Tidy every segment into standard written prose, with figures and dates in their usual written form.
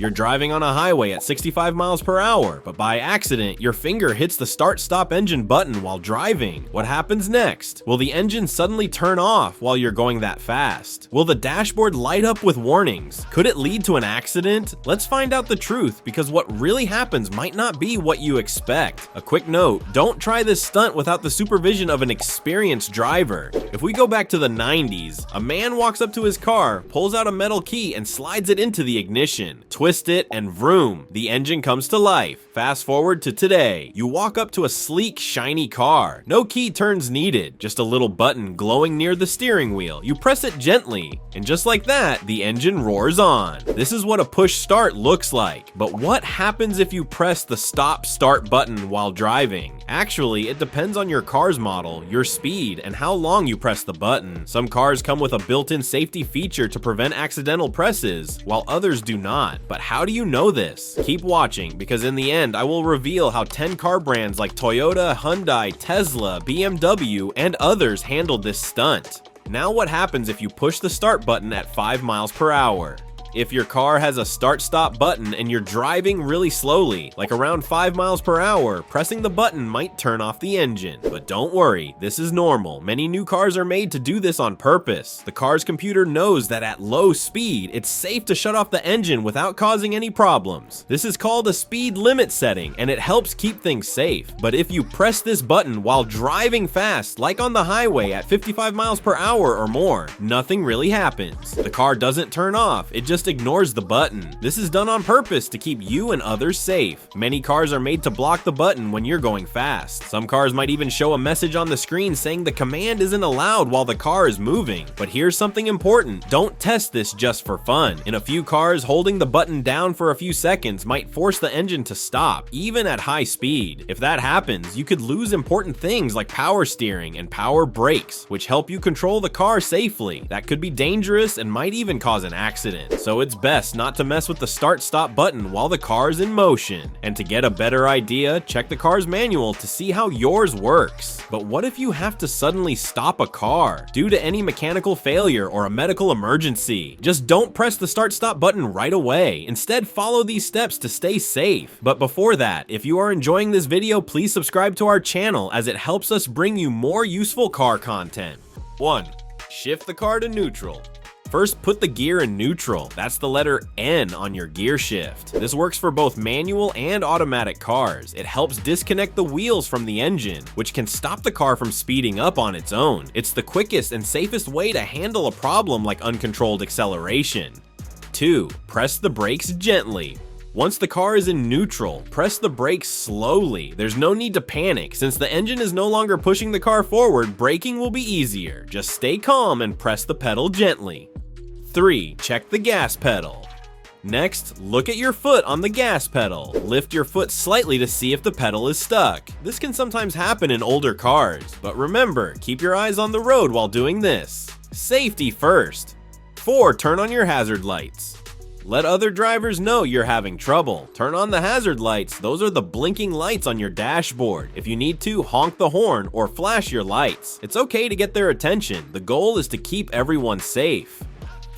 You're driving on a highway at 65 miles per hour, but by accident, your finger hits the start-stop engine button while driving. What happens next? Will the engine suddenly turn off while you're going that fast? Will the dashboard light up with warnings? Could it lead to an accident? Let's find out the truth, because what really happens might not be what you expect. A quick note, don't try this stunt without the supervision of an experienced driver. If we go back to the 90s, a man walks up to his car, pulls out a metal key, and slides it into the ignition. Twist it, and vroom, the engine comes to life. Fast forward to today. You walk up to a sleek, shiny car. No key turns needed, just a little button glowing near the steering wheel. You press it gently, and just like that, the engine roars on. This is what a push start looks like. But what happens if you press the stop-start button while driving? Actually, it depends on your car's model, your speed, and how long you press the button. Some cars come with a built-in safety feature to prevent accidental presses, while others do not. But how do you know this? Keep watching, because in the end, I will reveal how 10 car brands like Toyota, Hyundai, Tesla, BMW, and others handled this stunt. Now what happens if you push the start button at 5 miles per hour? If your car has a start-stop button and you're driving really slowly, like around 5 miles per hour, pressing the button might turn off the engine. But don't worry, this is normal. Many new cars are made to do this on purpose. The car's computer knows that at low speed, it's safe to shut off the engine without causing any problems. This is called a speed limit setting, and it helps keep things safe. But if you press this button while driving fast, like on the highway at 55 miles per hour or more, nothing really happens. The car doesn't turn off, it just ignores the button. This is done on purpose to keep you and others safe. Many cars are made to block the button when you're going fast. Some cars might even show a message on the screen saying the command isn't allowed while the car is moving. But here's something important. Don't test this just for fun. In a few cars, holding the button down for a few seconds might force the engine to stop, even at high speed. If that happens, you could lose important things like power steering and power brakes, which help you control the car safely. That could be dangerous and might even cause an accident. So it's best not to mess with the start-stop button while the car is in motion. And to get a better idea, check the car's manual to see how yours works. But what if you have to suddenly stop a car due to any mechanical failure or a medical emergency? Just don't press the start-stop button right away. Instead, follow these steps to stay safe. But before that, if you are enjoying this video, please subscribe to our channel as it helps us bring you more useful car content. 1. Shift the car to neutral. First, put the gear in neutral. That's the letter N on your gear shift. This works for both manual and automatic cars. It helps disconnect the wheels from the engine, which can stop the car from speeding up on its own. It's the quickest and safest way to handle a problem like uncontrolled acceleration. 2. Press the brakes gently. Once the car is in neutral, press the brakes slowly. There's no need to panic. Since the engine is no longer pushing the car forward, braking will be easier. Just stay calm and press the pedal gently. 3. Check the gas pedal. Next, look at your foot on the gas pedal. Lift your foot slightly to see if the pedal is stuck. This can sometimes happen in older cars, but remember, keep your eyes on the road while doing this. Safety first. 4. Turn on your hazard lights. Let other drivers know you're having trouble. Turn on the hazard lights. Those are the blinking lights on your dashboard. If you need to, honk the horn or flash your lights. It's okay to get their attention. The goal is to keep everyone safe.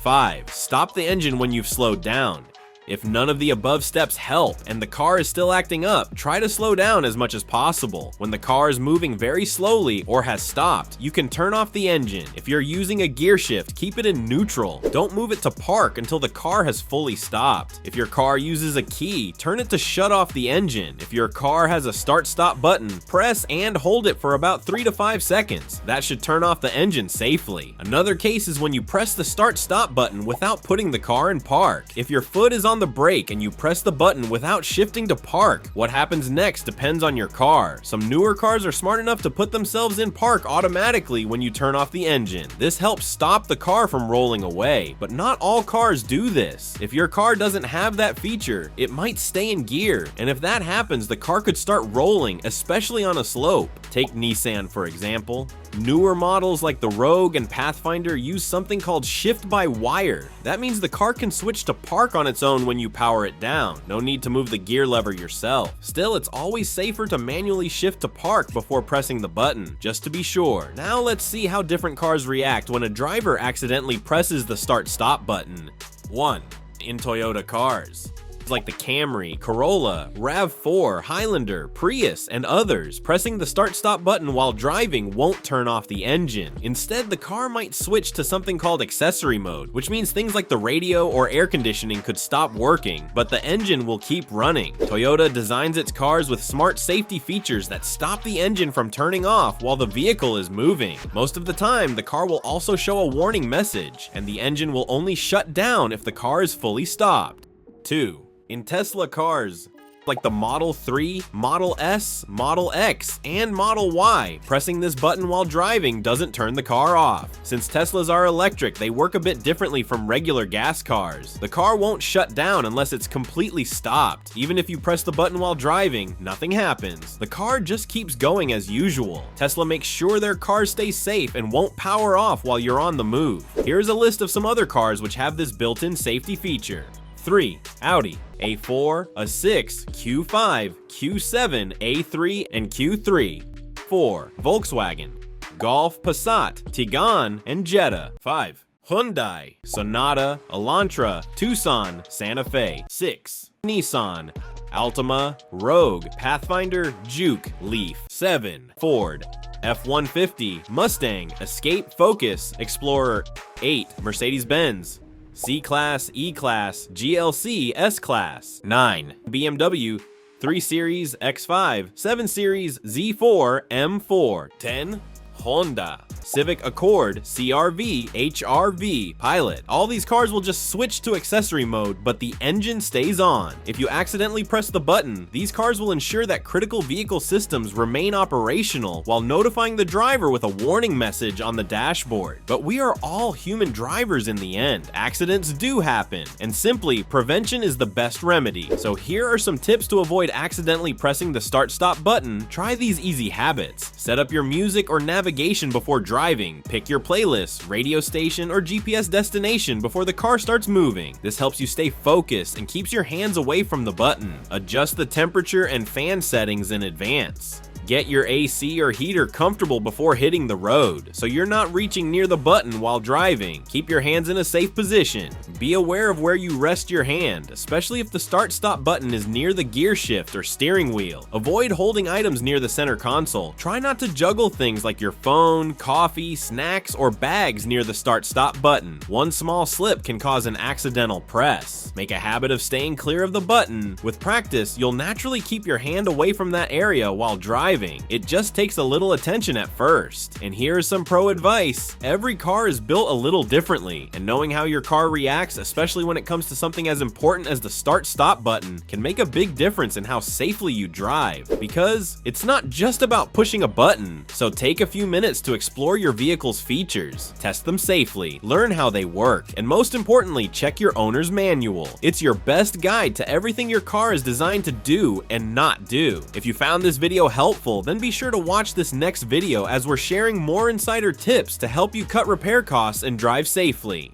5. Stop the engine when you've slowed down. If none of the above steps help and the car is still acting up, try to slow down as much as possible. When the car is moving very slowly or has stopped, you can turn off the engine. If you're using a gear shift, keep it in neutral. Don't move it to park until the car has fully stopped. If your car uses a key, turn it to shut off the engine. If your car has a start-stop button, press and hold it for about 3 to 5 seconds. That should turn off the engine safely. Another case is when you press the start-stop button without putting the car in park. If your foot is on the brake and you press the button without shifting to park, what happens next depends on your car. Some newer cars are smart enough to put themselves in park automatically when you turn off the engine. This helps stop the car from rolling away, but not all cars do this. If your car doesn't have that feature, it might stay in gear, and if that happens, the car could start rolling, especially on a slope. Take Nissan for example. Newer models like the Rogue and Pathfinder use something called shift-by-wire. That means the car can switch to park on its own when you power it down. No need to move the gear lever yourself. Still, it's always safer to manually shift to park before pressing the button, just to be sure. Now let's see how different cars react when a driver accidentally presses the start-stop button. 1. In Toyota cars. like the Camry, Corolla, RAV4, Highlander, Prius, and others, pressing the start-stop button while driving won't turn off the engine. Instead, the car might switch to something called accessory mode, which means things like the radio or air conditioning could stop working, but the engine will keep running. Toyota designs its cars with smart safety features that stop the engine from turning off while the vehicle is moving. Most of the time, the car will also show a warning message, and the engine will only shut down if the car is fully stopped. 2. In Tesla cars, like the Model 3, Model S, Model X, and Model Y, pressing this button while driving doesn't turn the car off. Since Teslas are electric, they work a bit differently from regular gas cars. The car won't shut down unless it's completely stopped. Even if you press the button while driving, nothing happens. The car just keeps going as usual. Tesla makes sure their cars stay safe and won't power off while you're on the move. Here's a list of some other cars which have this built-in safety feature. 3. Audi A4, A6, Q5, Q7, A3, and Q3. 4. Volkswagen Golf, Passat, Tiguan, and Jetta. 5. Hyundai Sonata, Elantra, Tucson, Santa Fe. 6. Nissan Altima, Rogue, Pathfinder, Juke, Leaf. 7. Ford F-150, Mustang, Escape, Focus, Explorer. 8. Mercedes-Benz C-Class, E-Class, GLC, S-Class. 9. BMW 3 Series, X5, 7 Series, Z4, M4. 10. Honda Civic Accord, CR-V, HR-V, Pilot. All these cars will just switch to accessory mode, but the engine stays on. If you accidentally press the button, these cars will ensure that critical vehicle systems remain operational while notifying the driver with a warning message on the dashboard. But we are all human drivers in the end. Accidents do happen, and simply, prevention is the best remedy. So here are some tips to avoid accidentally pressing the start-stop button. Try these easy habits. Set up your music or navigation before driving. Pick your playlist, radio station, or GPS destination before the car starts moving. This helps you stay focused and keeps your hands away from the button. Adjust the temperature and fan settings in advance. Get your AC or heater comfortable before hitting the road, so you're not reaching near the button while driving. Keep your hands in a safe position. Be aware of where you rest your hand, especially if the start-stop button is near the gear shift or steering wheel. Avoid holding items near the center console. Try not to juggle things like your phone, coffee, snacks, or bags near the start-stop button. One small slip can cause an accidental press. Make a habit of staying clear of the button. With practice, you'll naturally keep your hand away from that area while driving. It just takes a little attention at first. And here's some pro advice. Every car is built a little differently, and knowing how your car reacts, especially when it comes to something as important as the start-stop button, can make a big difference in how safely you drive. Because it's not just about pushing a button. So take a few minutes to explore your vehicle's features, test them safely, learn how they work, and most importantly, check your owner's manual. It's your best guide to everything your car is designed to do and not do. If you found this video helpful, then be sure to watch this next video as we're sharing more insider tips to help you cut repair costs and drive safely.